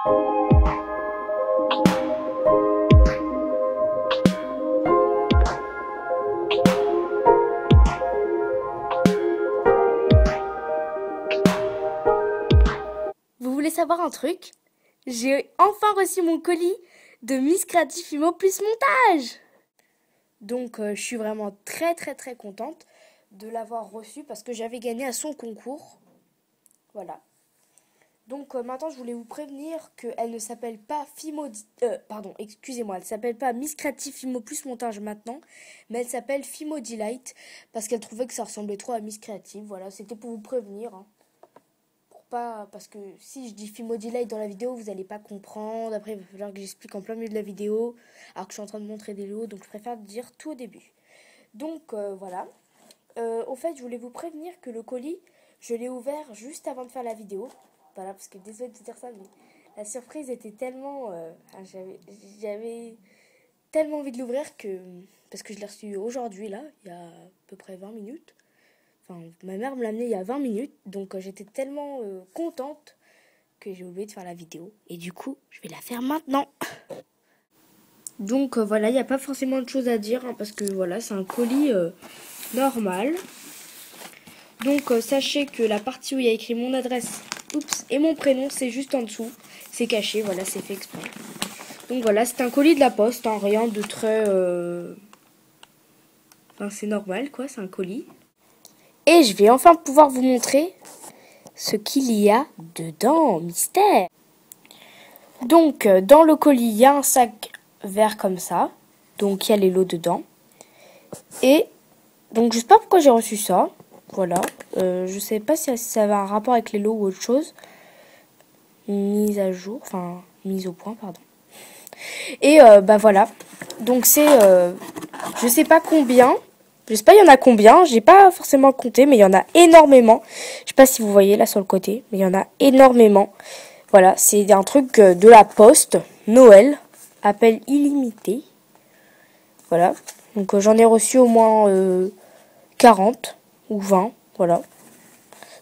Vous voulez savoir un truc? J'ai enfin reçu mon colis de Miss Creative Imo plus montage. Donc je suis vraiment très contente de l'avoir reçu parce que j'avais gagné à son concours. Voilà. Donc maintenant je voulais vous prévenir qu'elle ne s'appelle pas pardon, excusez-moi, elle s'appelle pas Miss Creative Imo plus montage maintenant, mais elle s'appelle Fimo Delight parce qu'elle trouvait que ça ressemblait trop à Miss Creative. Voilà, c'était pour vous prévenir, hein. Pas parce que si je dis Fimo Delight dans la vidéo, vous n'allez pas comprendre. Après, il va falloir que j'explique en plein milieu de la vidéo, alors que je suis en train de montrer des lots, donc je préfère dire tout au début. Donc voilà. Au fait, je voulais vous prévenir que le colis, je l'ai ouvert juste avant de faire la vidéo. Voilà, parce que désolé de dire ça, mais la surprise était tellement... j'avais tellement envie de l'ouvrir que... Parce que je l'ai reçu aujourd'hui, là, il y a à peu près 20 minutes. Enfin, ma mère me l'a amené il y a 20 minutes, donc j'étais tellement contente que j'ai oublié de faire la vidéo. Et du coup, je vais la faire maintenant. Donc voilà, il n'y a pas forcément de choses à dire, hein, parce que voilà, c'est un colis normal. Donc sachez que la partie où il y a écrit mon adresse et mon prénom, c'est juste en dessous. C'est caché, voilà, c'est fait exprès. Donc voilà, c'est un colis de la poste, hein, rien de très... Enfin, c'est normal, quoi, c'est un colis. Et je vais enfin pouvoir vous montrer ce qu'il y a dedans, mystère. Donc, dans le colis, il y a un sac vert comme ça. Donc, il y a les lots dedans. Et, donc, je sais pas pourquoi j'ai reçu ça. Voilà. Je sais pas si ça avait un rapport avec les lots ou autre chose. Mise à jour, enfin, mise au point, pardon. Et, bah voilà. Donc, c'est, je sais pas combien. Je sais pas il y en a combien, j'ai pas forcément compté, mais il y en a énormément. Je sais pas si vous voyez là sur le côté, mais il y en a énormément. Voilà, c'est un truc de la poste, Noël, appel illimité. Voilà, donc j'en ai reçu au moins 40 ou 20, voilà.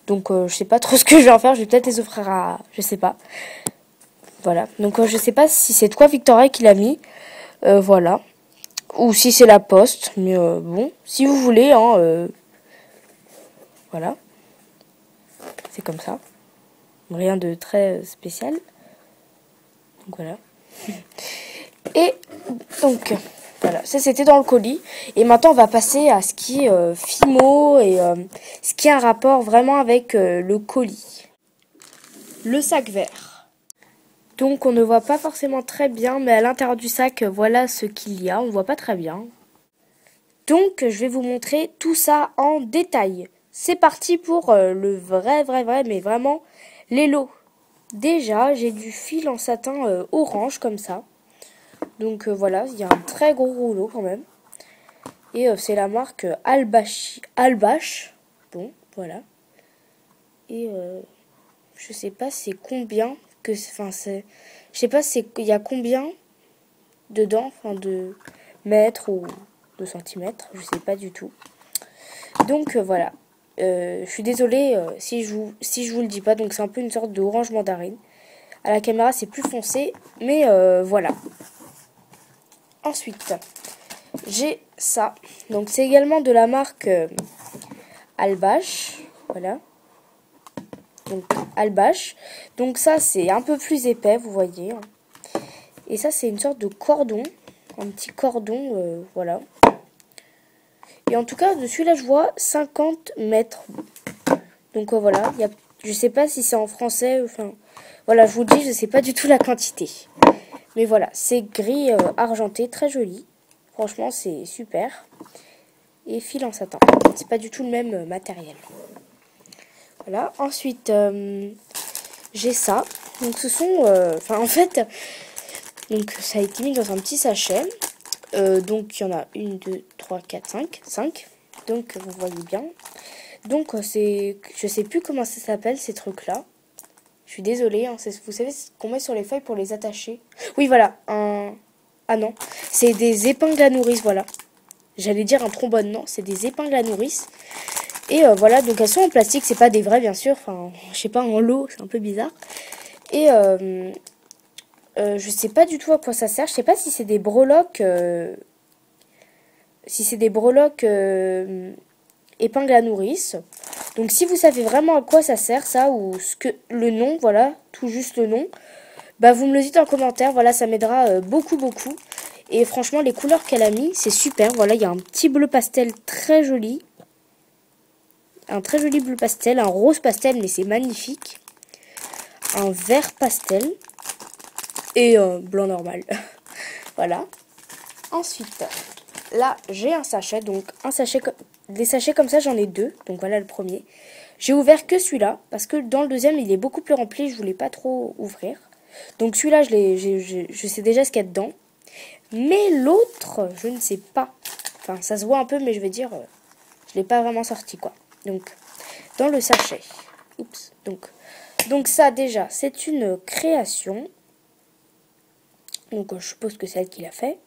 Donc je sais pas trop ce que je vais en faire, je vais peut-être les offrir à... je sais pas. Voilà, donc je sais pas si c'est toi Victoria qui l'a mis, voilà. Ou si c'est la poste, mais bon, si vous voulez, hein, voilà. C'est comme ça. Rien de très spécial. Donc voilà. Et donc, voilà, ça c'était dans le colis. Et maintenant on va passer à ce qui est Fimo et ce qui a un rapport vraiment avec le colis. Le sac vert. Donc on ne voit pas forcément très bien, mais à l'intérieur du sac, voilà ce qu'il y a. On ne voit pas très bien. Donc je vais vous montrer tout ça en détail. C'est parti pour le vrai, mais vraiment les lots. Déjà, j'ai du fil en satin orange comme ça. Donc voilà, il y a un très gros rouleau quand même. Et c'est la marque Albash. Bon, voilà. Et je sais pas c'est combien que... Enfin, c'est... Je sais pas il y a combien dedans, enfin de mètres ou de centimètres, je sais pas du tout. Donc voilà. Je suis désolée si je vous le dis pas. Donc c'est un peu une sorte d'orange mandarine. À la caméra c'est plus foncé, mais voilà. Ensuite, j'ai ça. Donc c'est également de la marque Albash. Voilà. Donc Albash. Donc ça c'est un peu plus épais, vous voyez. Et ça c'est une sorte de cordon. Un petit cordon, voilà. Et en tout cas, dessus là je vois 50 mètres. Donc voilà, je sais pas si c'est en français, enfin... Voilà, je vous le dis, je sais pas du tout la quantité. Mais voilà, c'est gris argenté, très joli. Franchement, c'est super. Et fil en satin. C'est pas du tout le même matériel. Voilà. Ensuite, j'ai ça. Donc ce sont... en fait, donc ça a été mis dans un petit sachet. Donc il y en a 1, 2, 3, 4, 5. 5. Donc vous voyez bien. Donc c'est... Je sais plus comment ça s'appelle ces trucs-là. Je suis désolée, hein, vous savez ce qu'on met sur les feuilles pour les attacher. Oui, voilà, ah non, c'est des épingles à nourrice, voilà. J'allais dire un trombone, non, c'est des épingles à nourrice. Et voilà, donc elles sont en plastique, c'est pas des vraies, bien sûr. Enfin, je sais pas, en lot, c'est un peu bizarre. Et Je sais pas du tout à quoi ça sert. Je sais pas si c'est des breloques. Épingle à nourrice. Donc si vous savez vraiment à quoi ça sert, ça, ou ce que le nom, voilà, tout juste le nom, bah vous me le dites en commentaire. Voilà, ça m'aidera beaucoup, beaucoup. Et franchement, les couleurs qu'elle a mis, c'est super. Voilà, il y a un petit bleu pastel très joli. Un très joli bleu pastel, un rose pastel, mais c'est magnifique. Un vert pastel. Et un blanc normal. Voilà. Ensuite, là, j'ai un sachet. Donc, des sachets comme ça, j'en ai deux. Donc, voilà le premier. J'ai ouvert que celui-là. Parce que dans le deuxième, il est beaucoup plus rempli. Je voulais pas trop ouvrir. Donc, celui-là, je sais déjà ce qu'il y a dedans. Mais l'autre, je ne sais pas. Enfin, ça se voit un peu, mais je vais dire, je l'ai pas vraiment sorti, quoi. Donc, dans le sachet. Oups. Donc ça, déjà, c'est une création. Donc, je suppose que c'est elle qui l'a fait.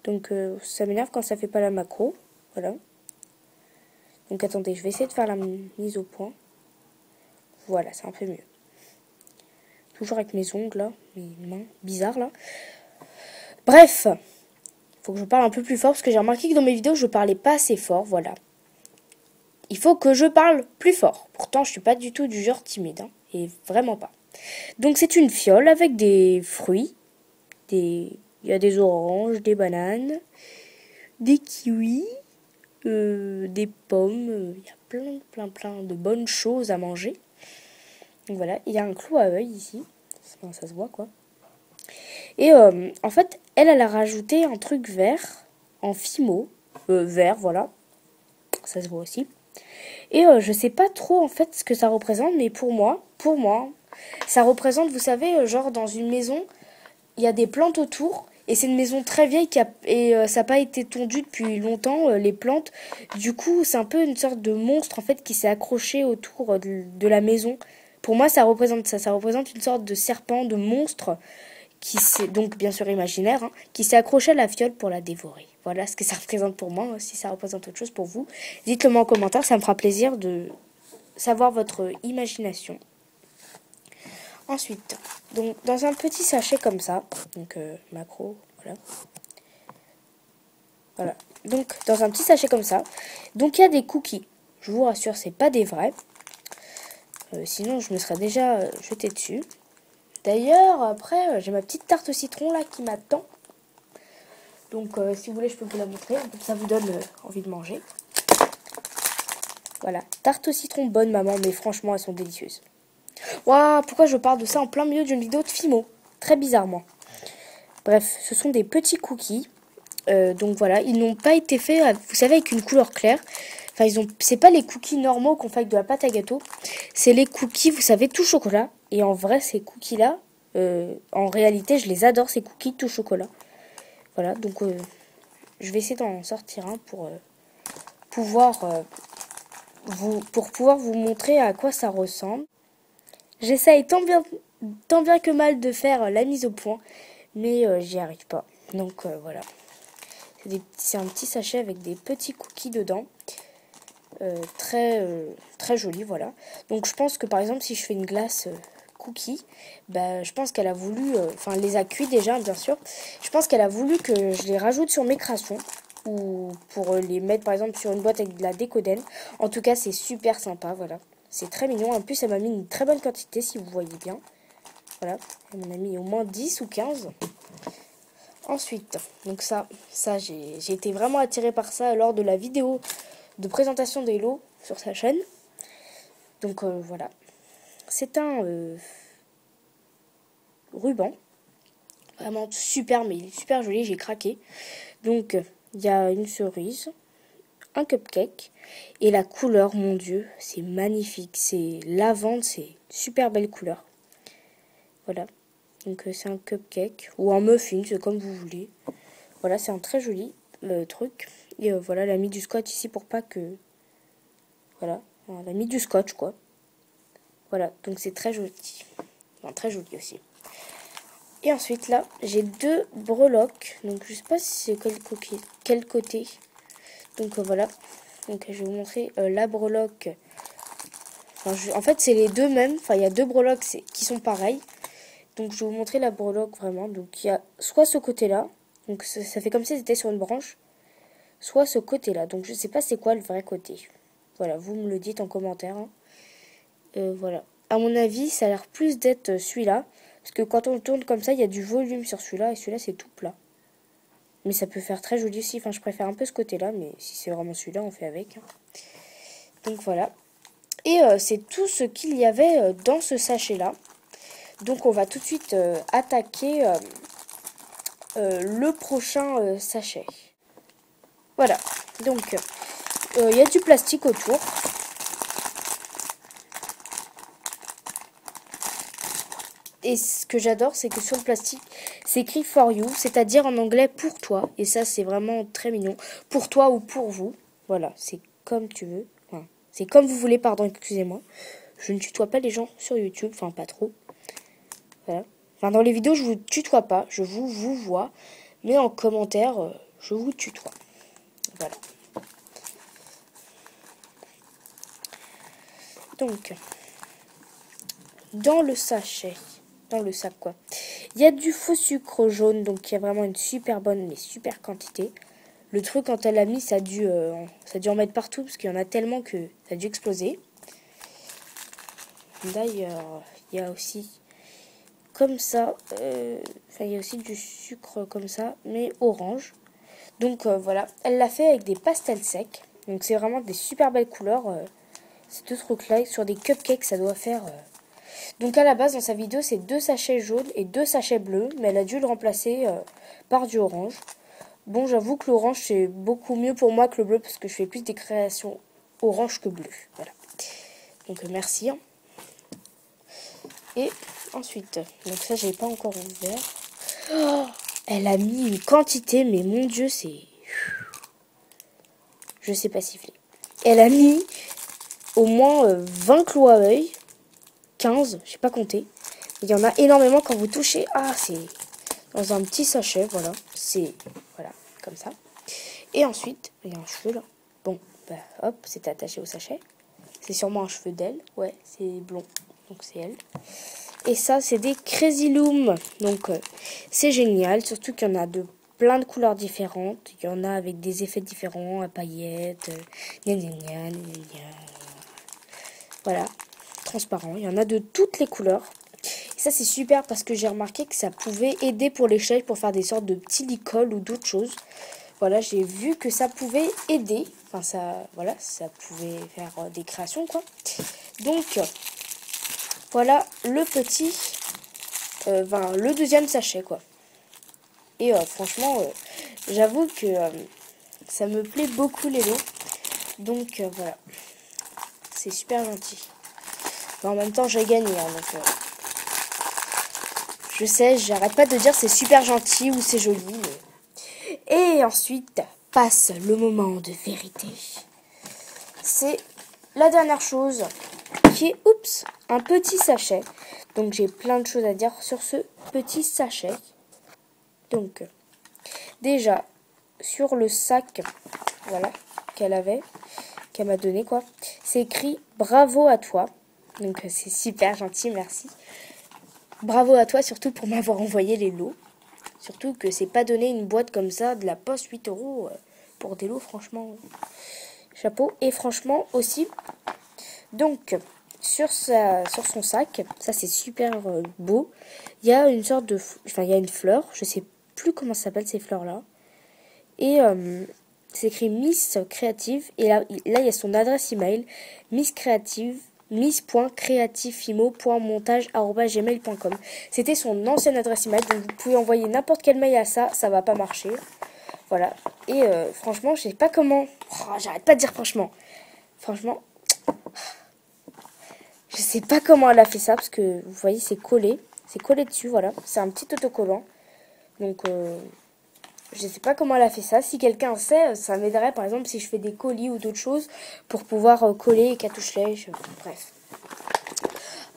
Donc, ça m'énerve quand ça fait pas la macro. Voilà. Donc, attendez, je vais essayer de faire la mise au point. Voilà, c'est un peu mieux. Toujours avec mes ongles, là. Mes mains bizarres, là. Bref. Faut que je parle un peu plus fort, parce que j'ai remarqué que dans mes vidéos, je parlais pas assez fort. Voilà. Il faut que je parle plus fort. Pourtant, je suis pas du tout du genre timide. Hein, et vraiment pas. Donc, c'est une fiole avec des fruits. Il y a des oranges, des bananes, des kiwis, des pommes. Il y a plein de bonnes choses à manger. Donc voilà, il y a un clou à œil ici. Enfin, ça se voit quoi. Et en fait, elle a rajouté un truc vert en fimo. Vert, voilà. Ça se voit aussi. Et je sais pas trop en fait ce que ça représente, mais pour moi, ça représente, vous savez, genre dans une maison, il y a des plantes autour. Et c'est une maison très vieille ça n'a pas été tondu depuis longtemps, les plantes. Du coup, c'est un peu une sorte de monstre en fait qui s'est accroché autour de la maison. Pour moi, ça représente ça. Ça représente une sorte de serpent, de monstre, qui s'est, donc bien sûr imaginaire, hein, qui s'est accroché à la fiole pour la dévorer. Voilà ce que ça représente pour moi. Si ça représente autre chose pour vous, dites-le moi en commentaire. Ça me fera plaisir de savoir votre imagination. Ensuite, donc dans un petit sachet comme ça, donc macro, voilà. Voilà. Donc dans un petit sachet comme ça, donc il y a des cookies. Je vous rassure, c'est pas des vrais. Sinon, je me serais déjà jeté dessus. D'ailleurs, après, j'ai ma petite tarte au citron là qui m'attend. Donc, si vous voulez, je peux vous la montrer. Ça vous donne envie de manger. Voilà, tarte au citron bonne maman, mais franchement, elles sont délicieuses. Waouh, pourquoi je parle de ça en plein milieu d'une vidéo de Fimo? Très bizarrement. Bref, ce sont des petits cookies. Donc voilà, ils n'ont pas été faits, vous savez, avec une couleur claire. Enfin, c'est pas les cookies normaux qu'on fait avec de la pâte à gâteau. C'est les cookies, vous savez, tout chocolat. Et en vrai, ces cookies-là, en réalité, je les adore, ces cookies tout chocolat. Voilà, donc je vais essayer d'en sortir un pour pouvoir vous montrer à quoi ça ressemble. J'essaye tant bien que mal de faire la mise au point, mais j'y arrive pas. Donc voilà. C'est un petit sachet avec des petits cookies dedans. Très joli, voilà. Donc je pense que par exemple si je fais une glace cookie, bah, je pense qu'elle a voulu, enfin elle les a cuits déjà bien sûr, je pense qu'elle a voulu que je les rajoute sur mes créations ou pour les mettre par exemple sur une boîte avec de la décodène. En tout cas c'est super sympa, voilà. C'est très mignon, en plus elle m'a mis une très bonne quantité si vous voyez bien. Voilà, elle m'en a mis au moins 10 ou 15. Ensuite, donc ça j'ai été vraiment attirée par ça lors de la vidéo de présentation des lots sur sa chaîne. Donc voilà. C'est un ruban. Vraiment super, mais il est super joli, j'ai craqué. Donc il y a une cerise, un cupcake. Et la couleur, mon Dieu, c'est magnifique. C'est lavande, c'est super belle couleur. Voilà. Donc c'est un cupcake ou un muffin, c'est comme vous voulez. Voilà, c'est un très joli truc. Et voilà, elle a mis du scotch ici pour pas que... Voilà, elle a mis du scotch, quoi. Voilà, donc c'est très joli. Enfin, très joli aussi. Et ensuite, là, j'ai deux breloques. Donc, je sais pas si c'est quel côté. Donc, voilà. Donc, je vais vous montrer la breloque. Enfin, en fait, c'est les deux mêmes. Enfin, il y a deux breloques qui sont pareilles. Donc je vais vous montrer la breloque vraiment. Donc il y a soit ce côté-là, donc ça fait comme si c'était sur une branche, soit ce côté-là. Donc je sais pas c'est quoi le vrai côté. Voilà, vous me le dites en commentaire. Hein. Voilà. À mon avis, ça a l'air plus d'être celui-là. Parce que quand on le tourne comme ça, il y a du volume sur celui-là. Et celui-là, c'est tout plat. Mais ça peut faire très joli aussi. Enfin, je préfère un peu ce côté-là. Mais si c'est vraiment celui-là, on fait avec. Hein. Donc voilà. Et c'est tout ce qu'il y avait dans ce sachet-là. Donc on va tout de suite attaquer le prochain sachet. Voilà. Donc, il y a du plastique autour. Et ce que j'adore, c'est que sur le plastique, c'est écrit for you, c'est-à-dire en anglais pour toi. Et ça, c'est vraiment très mignon. Pour toi ou pour vous. Voilà, c'est comme tu veux. Enfin, c'est comme vous voulez, pardon, excusez-moi. Je ne tutoie pas les gens sur YouTube, enfin pas trop. Voilà. Enfin, dans les vidéos, je vous tutoie pas, je vous vois. Mais en commentaire, je vous tutoie. Voilà. Donc, dans le sachet, dans le sac quoi, il y a du faux sucre jaune, donc il y a vraiment une super bonne, mais super quantité. Le truc, quand elle l'a mis, ça a dû en mettre partout, parce qu'il y en a tellement que ça a dû exploser. D'ailleurs, il y a aussi comme ça, il y a aussi du sucre comme ça, mais orange. Donc voilà, elle l'a fait avec des pastels secs. Donc c'est vraiment des super belles couleurs. Ces deux trucs-là, sur des cupcakes, ça doit faire... Donc à la base, dans sa vidéo, c'est 2 sachets jaunes et 2 sachets bleus. Mais elle a dû le remplacer par du orange. Bon, j'avoue que l'orange, c'est beaucoup mieux pour moi que le bleu, parce que je fais plus des créations orange que bleu. Voilà. Donc merci. Et ensuite, donc ça, j'ai pas encore ouvert. Oh, elle a mis une quantité, mais mon Dieu, c'est... Je sais pas siffler. Elle a mis au moins 20 clous à œil. 15, je sais pas compter. Il y en a énormément quand vous touchez. Ah, c'est dans un petit sachet, voilà. C'est, voilà, comme ça. Et ensuite, il y a un cheveu là. Bon, bah hop, c'est attaché au sachet. C'est sûrement un cheveu d'elle. Ouais, c'est blond, donc c'est elle. Et ça, c'est des Crazy Loom. Donc, c'est génial. Surtout qu'il y en a de plein de couleurs différentes. Il y en a avec des effets différents, à paillettes, gna gna gna gna gna. Voilà, transparent. Il y en a de toutes les couleurs. Et ça, c'est super parce que j'ai remarqué que ça pouvait aider pour l'échelle, pour faire des sortes de petits licols ou d'autres choses. Voilà, j'ai vu que ça pouvait aider. Enfin, ça, voilà, ça pouvait faire des créations, quoi. Donc, voilà le petit, le deuxième sachet, quoi. Et franchement, j'avoue que ça me plaît beaucoup les lots. Donc, voilà. C'est super gentil. Mais en même temps, j'ai gagné, hein, donc... Je sais, j'arrête pas de dire c'est super gentil ou c'est joli. Mais... Et ensuite, passe le moment de vérité. C'est la dernière chose qui est, oups, un petit sachet. Donc j'ai plein de choses à dire sur ce petit sachet. Donc, déjà, sur le sac, voilà, qu'elle m'a donné, quoi, c'est écrit « Bravo à toi ». Donc c'est super gentil, merci. Bravo à toi, surtout pour m'avoir envoyé les lots. Surtout que c'est pas donné une boîte comme ça, de la poste, 8 € pour des lots, franchement. Chapeau. Et franchement aussi, donc, sur son sac, ça c'est super beau. Il y a une sorte de... Enfin, il y a une fleur, je sais plus comment ça s'appelle ces fleurs-là. Et c'est écrit Miss Créative. Et là, il y a son adresse email, miss.creatifimo.montage@gmail.com. C'était son ancienne adresse email, donc vous pouvez envoyer n'importe quel mail à ça, ça va pas marcher. Voilà. Et franchement, je sais pas comment... Oh, j'arrête pas de dire franchement. Franchement, je sais pas comment elle a fait ça, parce que vous voyez, c'est collé. C'est collé dessus, voilà. C'est un petit autocollant. Donc, je sais pas comment elle a fait ça. Si quelqu'un sait, ça m'aiderait, par exemple, si je fais des colis ou d'autres choses, pour pouvoir coller et cartouche-lèche. Bref.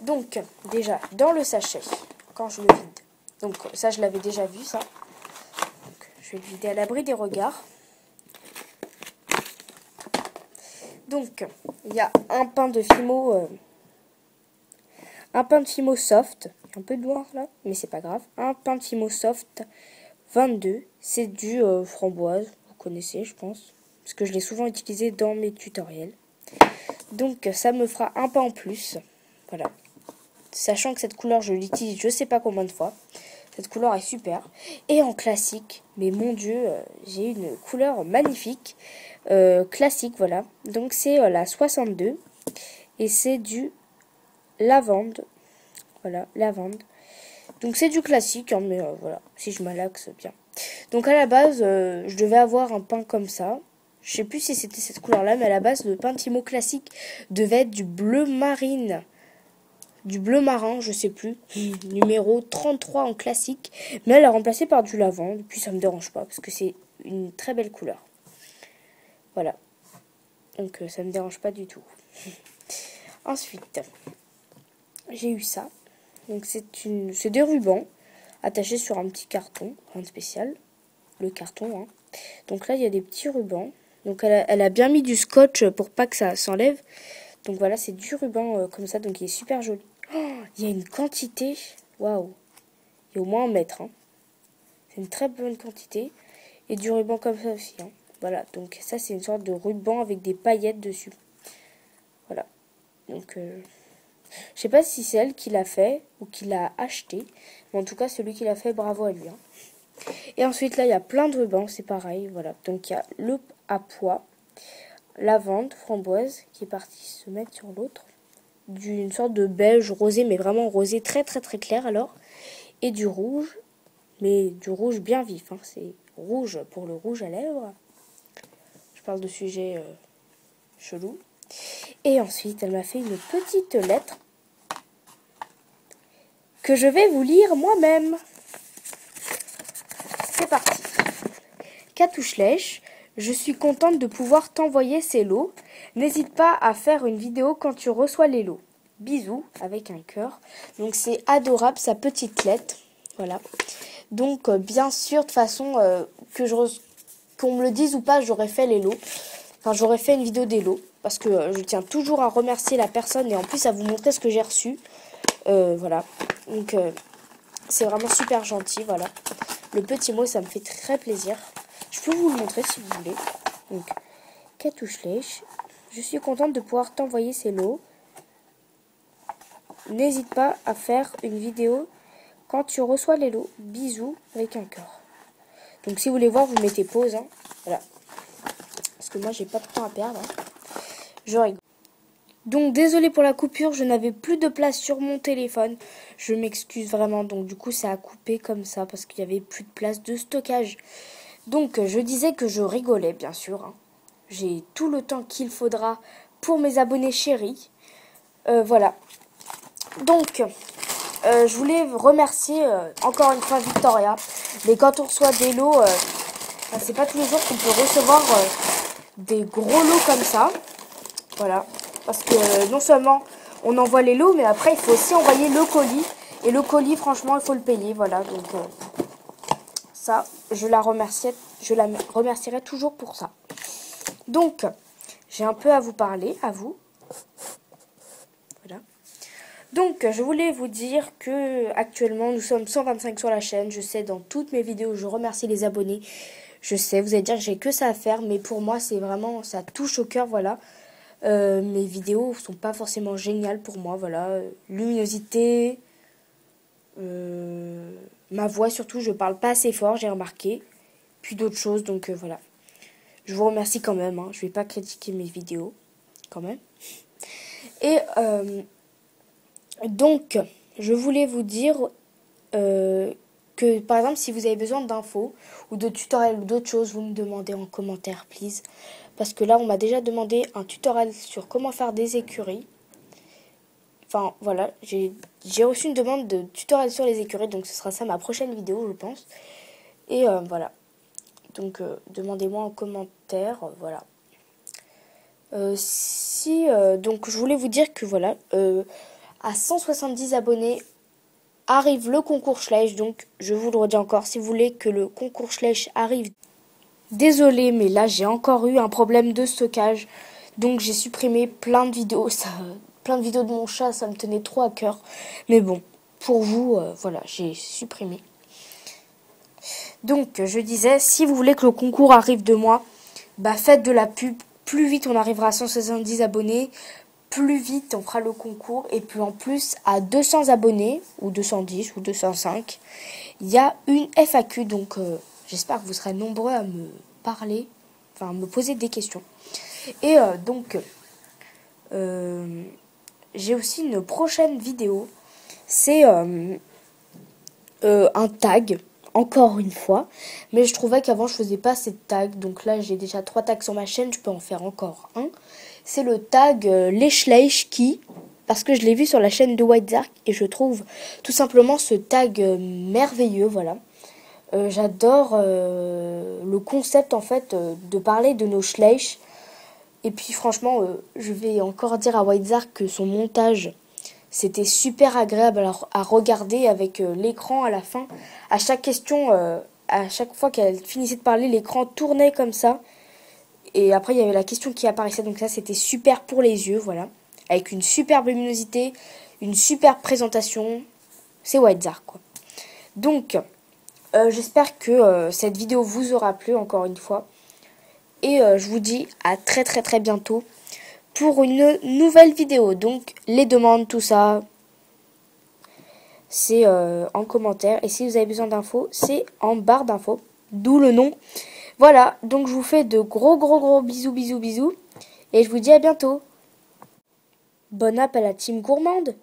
Donc, déjà, dans le sachet, quand je le vide. Donc, ça, je l'avais déjà vu, ça. Donc, je vais le vider à l'abri des regards. Donc, il y a un pain de Fimo soft. y a un peu de noir là, mais c'est pas grave. Un Pentimo Soft 22, c'est du framboise, vous connaissez je pense, parce que je l'ai souvent utilisé dans mes tutoriels. Donc ça me fera un pain en plus, voilà. Sachant que cette couleur je l'utilise je sais pas combien de fois. Cette couleur est super. Et en classique, mais mon dieu, j'ai une couleur magnifique. Classique, voilà. Donc c'est la 62. Et c'est du lavande. Voilà, lavande. Donc c'est du classique, hein, mais voilà, si je malaxe bien. Donc à la base, je devais avoir un pain comme ça. Je sais plus si c'était cette couleur-là, mais à la base, le Pentimo classique devait être du bleu marine. Du bleu marin, je sais plus, numéro 33 en classique, mais elle a remplacé par du lavande, puis ça me dérange pas, parce que c'est une très belle couleur. Voilà, donc ça me dérange pas du tout. Ensuite, j'ai eu ça, donc c'est des rubans, attachés sur un petit carton, rien de spécial, le carton, hein. Donc là, il y a des petits rubans, donc elle a bien mis du scotch pour pas que ça s'enlève, donc voilà, c'est du ruban comme ça, donc il est super joli. Oh, il y a une quantité, waouh, il y a au moins 1 mètre, hein. C'est une très bonne quantité, et du ruban comme ça aussi, hein. Voilà, donc ça c'est une sorte de ruban avec des paillettes dessus. Voilà, donc je sais pas si c'est elle qui l'a fait ou qui l'a acheté, mais en tout cas celui qui l'a fait, bravo à lui, hein. Et ensuite là il y a plein de rubans, c'est pareil, voilà, donc il y a le à pois, lavande, framboise qui est partie se mettre sur l'autre, d'une sorte de beige rosé, mais vraiment rosé très très très clair alors, et du rouge, mais du rouge bien vif, hein. C'est rouge pour le rouge à lèvres. Je parle de sujet chelou. Et ensuite, elle m'a fait une petite lettre que je vais vous lire moi-même. C'est parti. Katouchlech, je suis contente de pouvoir t'envoyer ces lots. N'hésite pas à faire une vidéo quand tu reçois les lots. Bisous, avec un cœur. Donc c'est adorable sa petite lettre. Voilà. Donc bien sûr, de toute façon, qu'on me le dise ou pas, j'aurais fait les lots. Enfin, j'aurais fait une vidéo des lots. Parce que je tiens toujours à remercier la personne et en plus à vous montrer ce que j'ai reçu. Voilà. Donc c'est vraiment super gentil. Voilà. Le petit mot, ça me fait très plaisir. Je peux vous le montrer si vous voulez. Donc, Katouchlech, je suis contente de pouvoir t'envoyer ces lots. N'hésite pas à faire une vidéo quand tu reçois les lots. Bisous avec un cœur. Donc si vous voulez voir, vous mettez pause, hein. Voilà. Parce que moi, j'ai pas de temps à perdre, hein. Je rigole. Donc désolé pour la coupure, je n'avais plus de place sur mon téléphone. Je m'excuse vraiment. Donc du coup, ça a coupé comme ça parce qu'il n'y avait plus de place de stockage. Donc je disais que je rigolais, bien sûr, hein. J'ai tout le temps qu'il faudra pour mes abonnés chéris. Voilà. Donc, je voulais remercier encore une fois Victoria. Mais quand on reçoit des lots, c'est pas tous les jours qu'on peut recevoir des gros lots comme ça. Voilà. Parce que non seulement on envoie les lots, mais après il faut aussi envoyer le colis. Et le colis, franchement, il faut le payer. Voilà. Donc, ça, je la remercierai toujours pour ça. Donc, j'ai un peu à vous parler, à vous. Voilà. Donc, je voulais vous dire que actuellement, nous sommes 125 sur la chaîne. Je sais, dans toutes mes vidéos, je remercie les abonnés. Je sais, vous allez dire que j'ai que ça à faire, mais pour moi, c'est vraiment, ça touche au cœur, voilà. Mes vidéos sont pas forcément géniales pour moi, voilà. Luminosité, ma voix surtout, je parle pas assez fort, j'ai remarqué. Puis d'autres choses, donc voilà. Je vous remercie quand même, hein. Je vais pas critiquer mes vidéos, quand même. Et donc, je voulais vous dire que, par exemple, si vous avez besoin d'infos ou de tutoriels ou d'autres choses, vous me demandez en commentaire, please. Parce que là, on m'a déjà demandé un tutoriel sur comment faire des écuries. Enfin, voilà, j'ai reçu une demande de tutoriel sur les écuries, donc ce sera ça ma prochaine vidéo, je pense. Et voilà. Donc, demandez-moi en commentaire, voilà. Donc, je voulais vous dire que, voilà, à 170 abonnés, arrive le concours Schleich. Donc, je vous le redis encore, si vous voulez que le concours Schleich arrive, désolé, mais là, j'ai encore eu un problème de stockage. Donc, j'ai supprimé plein de vidéos. Plein de vidéos de mon chat, ça me tenait trop à cœur. Mais bon, pour vous, voilà, j'ai supprimé. Donc, je disais, si vous voulez que le concours arrive de moi, bah faites de la pub. Plus vite on arrivera à 170 abonnés, plus vite on fera le concours. Et puis en plus, à 200 abonnés, ou 210, ou 205, il y a une FAQ. Donc, j'espère que vous serez nombreux à me parler, enfin, à me poser des questions. Et donc, j'ai aussi une prochaine vidéo. C'est un tag, encore une fois. Mais je trouvais qu'avant, je faisais pas assez de tags. Donc là, j'ai déjà 3 tags sur ma chaîne. Je peux en faire encore un. C'est le tag Leschleichki. Parce que je l'ai vu sur la chaîne de WhiteZark. Et je trouve tout simplement ce tag merveilleux. Voilà. J'adore le concept, en fait, de parler de nos Schleich. Et puis franchement, je vais encore dire à WhiteZark que son montage, c'était super agréable à regarder avec l'écran à la fin. À chaque question, à chaque fois qu'elle finissait de parler, l'écran tournait comme ça. Et après, il y avait la question qui apparaissait. Donc ça, c'était super pour les yeux, voilà. Avec une superbe luminosité, une superbe présentation. C'est WhiteZark, quoi. Donc, j'espère que cette vidéo vous aura plu, encore une fois. Et je vous dis à très très très bientôt pour une nouvelle vidéo. Donc les demandes, tout ça, c'est en commentaire. Et si vous avez besoin d'infos, c'est en barre d'infos. D'où le nom. Voilà, donc je vous fais de gros bisous bisous bisous. Et je vous dis à bientôt. Bon app à la team gourmande.